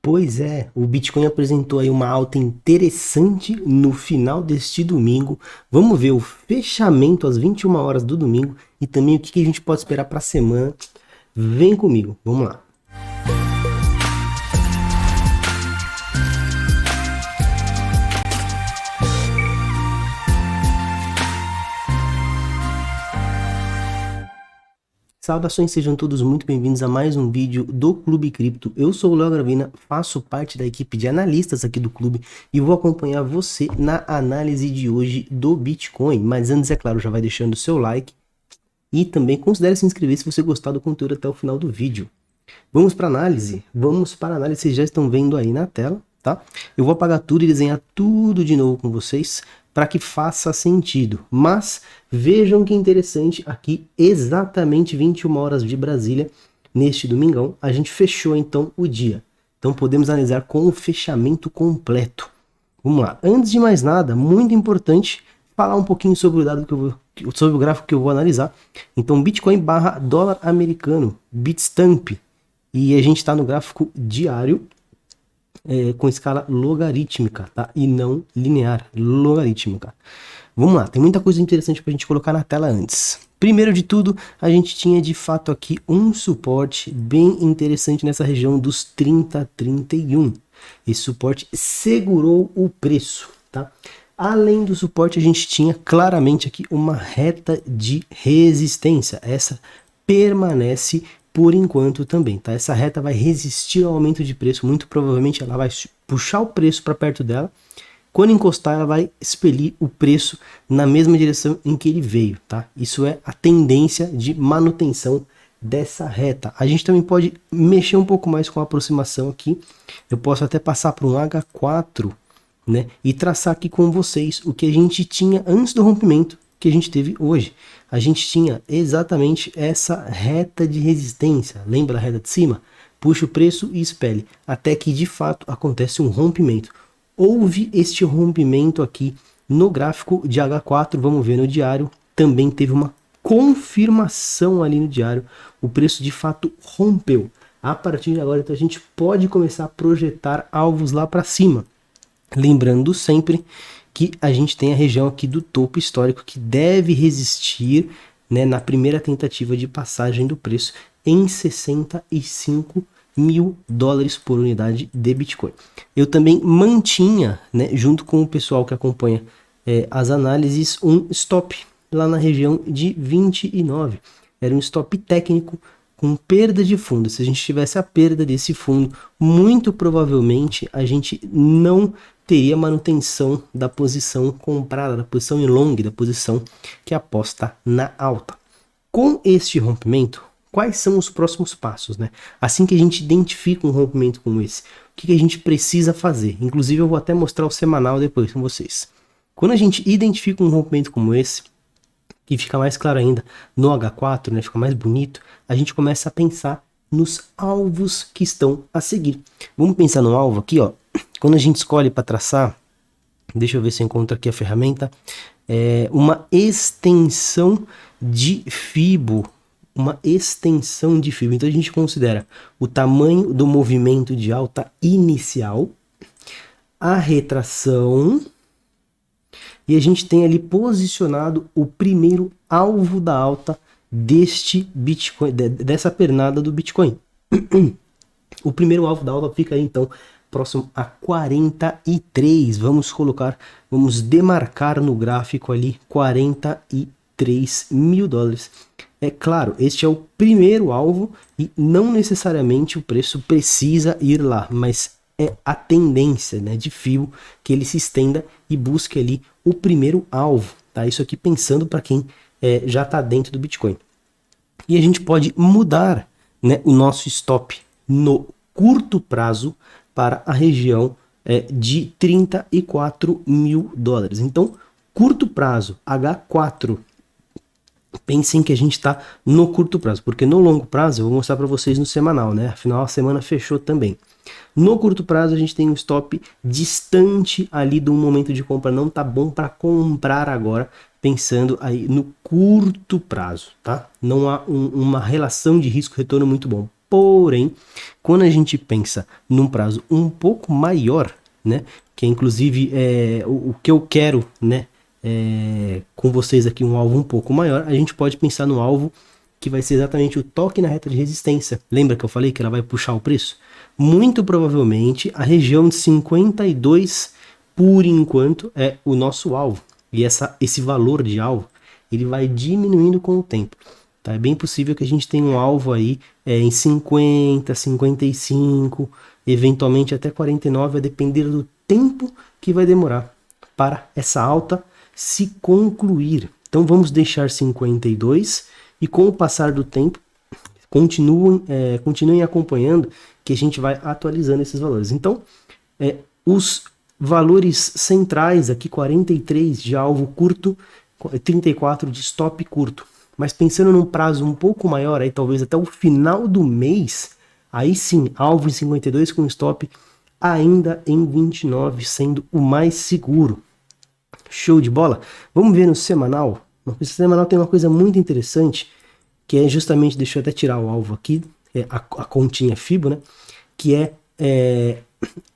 Pois é, o Bitcoin apresentou aí uma alta interessante no final deste domingo. Vamos ver o fechamento às 21 horas do domingo e também o que a gente pode esperar para a semana. Vem comigo, vamos lá. Saudações, sejam todos muito bem-vindos a mais um vídeo do Clube Cripto. Eu sou o Léo Gravina, faço parte da equipe de analistas aqui do clube e vou acompanhar você na análise de hoje do Bitcoin. Mas antes, é claro, já vai deixando o seu like e também considere se inscrever se você gostar do conteúdo até o final do vídeo. Vamos para a análise? Vamos para a análise, vocês já estão vendo aí na tela, tá? Eu vou apagar tudo e desenhar tudo de novo com vocês para que faça sentido. Mas vejam que interessante, aqui exatamente 21 horas de Brasília, neste domingão, a gente fechou então o dia. Então podemos analisar com o fechamento completo. Vamos lá. Antes de mais nada, muito importante falar um pouquinho sobre o dado sobre o gráfico que eu vou analisar. Então Bitcoin barra dólar americano, Bitstamp. E a gente está no gráfico diário. Com escala logarítmica, tá? E não linear, logarítmica. Vamos lá, tem muita coisa interessante para a gente colocar na tela antes. Primeiro de tudo, a gente tinha de fato aqui um suporte bem interessante nessa região dos 30,31. Esse suporte segurou o preço, tá? Além do suporte, a gente tinha claramente aqui uma reta de resistência. Essa permanece por enquanto também, tá? Essa reta vai resistir ao aumento de preço, muito provavelmente ela vai puxar o preço para perto dela. Quando encostar, ela vai expelir o preço na mesma direção em que ele veio, tá? Isso é a tendência de manutenção dessa reta. A gente também pode mexer um pouco mais com a aproximação aqui. Eu posso até passar para um H4, né? E traçar aqui com vocês o que a gente tinha antes do rompimento que a gente teve hoje. A gente tinha exatamente essa reta de resistência, lembra a reta de cima? Puxa o preço e expele, até que de fato acontece um rompimento. Houve este rompimento aqui no gráfico de H4, vamos ver no diário, também teve uma confirmação ali no diário, o preço de fato rompeu. A partir de agora, então, a gente pode começar a projetar alvos lá para cima, lembrando sempre que a gente tem a região aqui do topo histórico que deve resistir, né, na primeira tentativa de passagem do preço em 65 mil dólares por unidade de Bitcoin. Eu também mantinha, né, junto com o pessoal que acompanha as análises, um stop lá na região de 29. Era um stop técnico com perda de fundo. Se a gente tivesse a perda desse fundo, muito provavelmente a gente não teria manutenção da posição comprada, da posição em long, da posição que aposta na alta. Com este rompimento, quais são os próximos passos, né? Assim que a gente identifica um rompimento como esse, o que a gente precisa fazer? Inclusive eu vou até mostrar o semanal depois com vocês. Quando a gente identifica um rompimento como esse, que fica mais claro ainda no H4, né? Fica mais bonito, a gente começa a pensar nos alvos que estão a seguir. Vamos pensar no alvo aqui, ó. Quando a gente escolhe para traçar, deixa eu ver se eu encontro aqui a ferramenta, uma extensão de Fibo, uma extensão de Fibo. Então a gente considera o tamanho do movimento de alta inicial, a retração, e a gente tem ali posicionado o primeiro alvo da alta deste Bitcoin, dessa pernada do Bitcoin. O primeiro alvo da alta fica aí então próximo a 43, vamos demarcar no gráfico ali 43 mil dólares. É claro, este é o primeiro alvo e não necessariamente o preço precisa ir lá, mas é a tendência, né, de Fibo que ele se estenda e busque ali o primeiro alvo, tá? Isso aqui pensando para quem já está dentro do Bitcoin. E a gente pode mudar, né, o nosso stop no curto prazo para a região de 34 mil dólares. Então, curto prazo, H4, pensem que a gente está no curto prazo, porque no longo prazo eu vou mostrar para vocês no semanal, né? Afinal, a semana fechou também. No curto prazo, a gente tem um stop distante ali do momento de compra, não tá bom para comprar agora, pensando aí no curto prazo, tá? Não há uma relação de risco-retorno muito bom. Porém, quando a gente pensa num prazo um pouco maior, né, que é inclusive o que eu quero, né, com vocês aqui, um alvo um pouco maior, a gente pode pensar no alvo que vai ser exatamente o toque na reta de resistência. Lembra que eu falei que ela vai puxar o preço? Muito provavelmente a região de 52, por enquanto, é o nosso alvo. E esse valor de alvo, ele vai diminuindo com o tempo. Tá? É bem possível que a gente tenha um alvo aí em 50, 55, eventualmente até 49, a depender do tempo que vai demorar para essa alta se concluir. Então vamos deixar 52 e com o passar do tempo continuem acompanhando que a gente vai atualizando esses valores. Então os valores centrais aqui, 43 de alvo curto, 34 de stop curto. Mas pensando num prazo um pouco maior, aí talvez até o final do mês, aí sim, alvo em 52 com stop ainda em 29, sendo o mais seguro. Show de bola? Vamos ver no semanal. No semanal tem uma coisa muito interessante, que é justamente, deixa eu até tirar o alvo aqui, a continha FIBO, né? Que é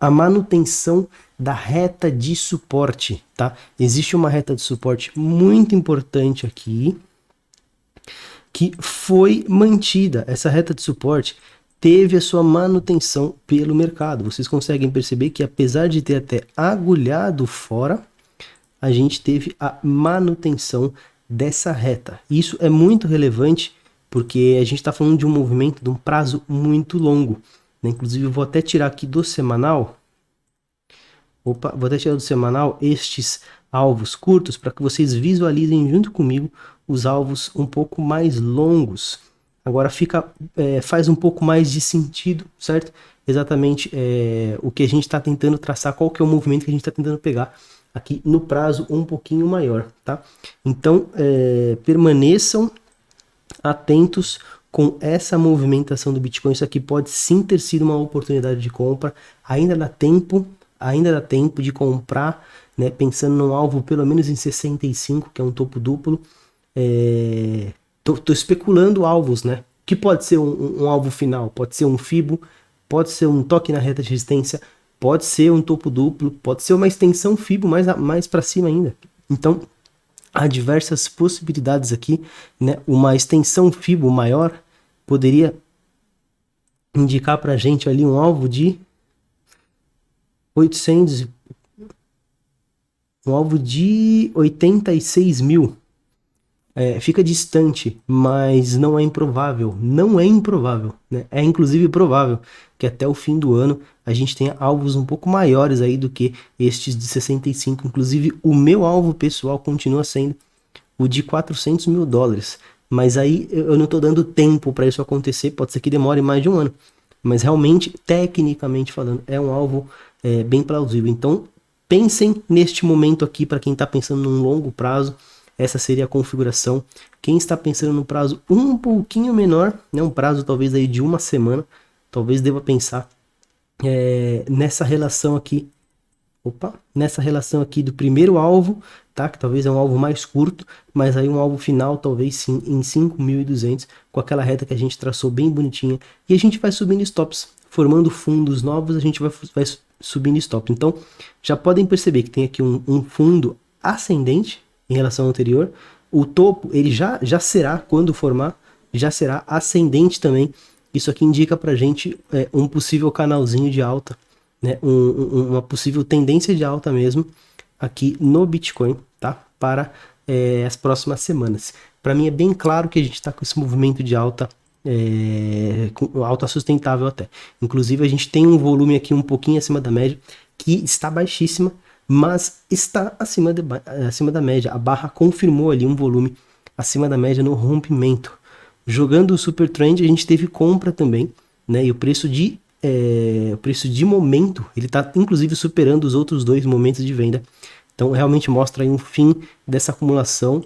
a manutenção da reta de suporte, tá? Existe uma reta de suporte muito importante aqui, que foi mantida. Essa reta de suporte teve a sua manutenção pelo mercado. Vocês conseguem perceber que apesar de ter até agulhado fora, a gente teve a manutenção dessa reta. Isso é muito relevante porque a gente está falando de um movimento de um prazo muito longo, né? Inclusive eu vou até tirar aqui do semanal. Vou até tirar do semanal estes alvos curtos para que vocês visualizem junto comigo os alvos um pouco mais longos. Agora faz um pouco mais de sentido, certo? Exatamente o que a gente está tentando traçar, qual que é o movimento que a gente está tentando pegar aqui no prazo um pouquinho maior, tá? Então, permaneçam atentos com essa movimentação do Bitcoin. Isso aqui pode sim ter sido uma oportunidade de compra. Ainda dá tempo de comprar, né? Pensando num alvo pelo menos em 65, que é um topo duplo. Tô especulando alvos, né? Que pode ser um alvo final, pode ser um FIBO, pode ser um toque na reta de resistência, pode ser um topo duplo, pode ser uma extensão FIBO mais para cima ainda. Então, há diversas possibilidades aqui, né? Uma extensão FIBO maior poderia indicar para a gente ali um alvo de 800, um alvo de 86 mil. Fica distante, mas não é improvável. Não é improvável, né? É inclusive provável que até o fim do ano a gente tenha alvos um pouco maiores aí do que estes de 65. Inclusive o meu alvo pessoal continua sendo o de 400 mil dólares. Mas aí eu não estou dando tempo para isso acontecer, pode ser que demore mais de um ano. Mas realmente, tecnicamente falando, é um alvo bem plausível. Então pensem neste momento aqui para quem está pensando num longo prazo. Essa seria a configuração. Quem está pensando no prazo um pouquinho menor, né, um prazo talvez aí de uma semana, talvez deva pensar nessa relação aqui. Nessa relação aqui do primeiro alvo, tá? Que talvez é um alvo mais curto, mas aí um alvo final talvez sim em 5.200, com aquela reta que a gente traçou bem bonitinha. E a gente vai subindo stops, formando fundos novos, a gente vai subindo stop. Então já podem perceber que tem aqui um fundo ascendente em relação ao anterior. O topo, ele já será, quando formar, já será ascendente também. Isso aqui indica pra gente um possível canalzinho de alta, né? Uma possível tendência de alta mesmo aqui no Bitcoin, tá? Para as próximas semanas. Para mim é bem claro que a gente está com esse movimento de alta, com alta sustentável até. Inclusive a gente tem um volume aqui um pouquinho acima da média, que está baixíssima, mas está acima da média. A barra confirmou ali um volume acima da média no rompimento. Jogando o Super Trend, a gente teve compra também, né? E o preço de momento, ele está inclusive superando os outros dois momentos de venda. Então realmente mostra aí um fim dessa acumulação.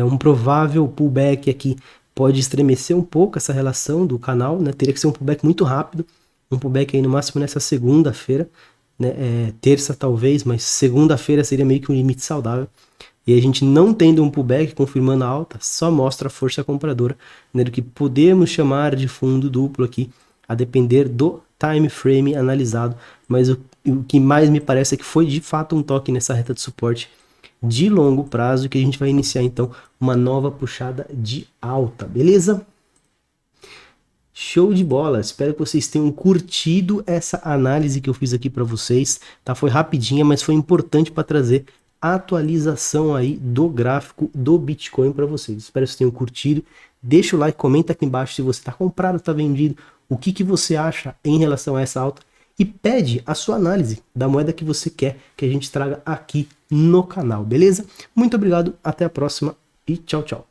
Um provável pullback aqui pode estremecer um pouco essa relação do canal, né? Teria que ser um pullback muito rápido, um pullback aí no máximo nessa segunda-feira, né? Terça talvez, mas segunda-feira seria meio que um limite saudável E a gente não tendo um pullback confirmando a alta, só mostra a força compradora, né, do que podemos chamar de fundo duplo aqui, a depender do time frame analisado. Mas o que mais me parece é que foi de fato um toque nessa reta de suporte de longo prazo, que a gente vai iniciar então uma nova puxada de alta, beleza? Show de bola, espero que vocês tenham curtido essa análise que eu fiz aqui para vocês, tá? Foi rapidinha, mas foi importante para trazer a atualização aí do gráfico do Bitcoin para vocês. Espero que vocês tenham curtido. Deixa o like, comenta aqui embaixo se você está comprado, está vendido, o que você acha em relação a essa alta e pede a sua análise da moeda que você quer que a gente traga aqui no canal, beleza? Muito obrigado, até a próxima e tchau, tchau.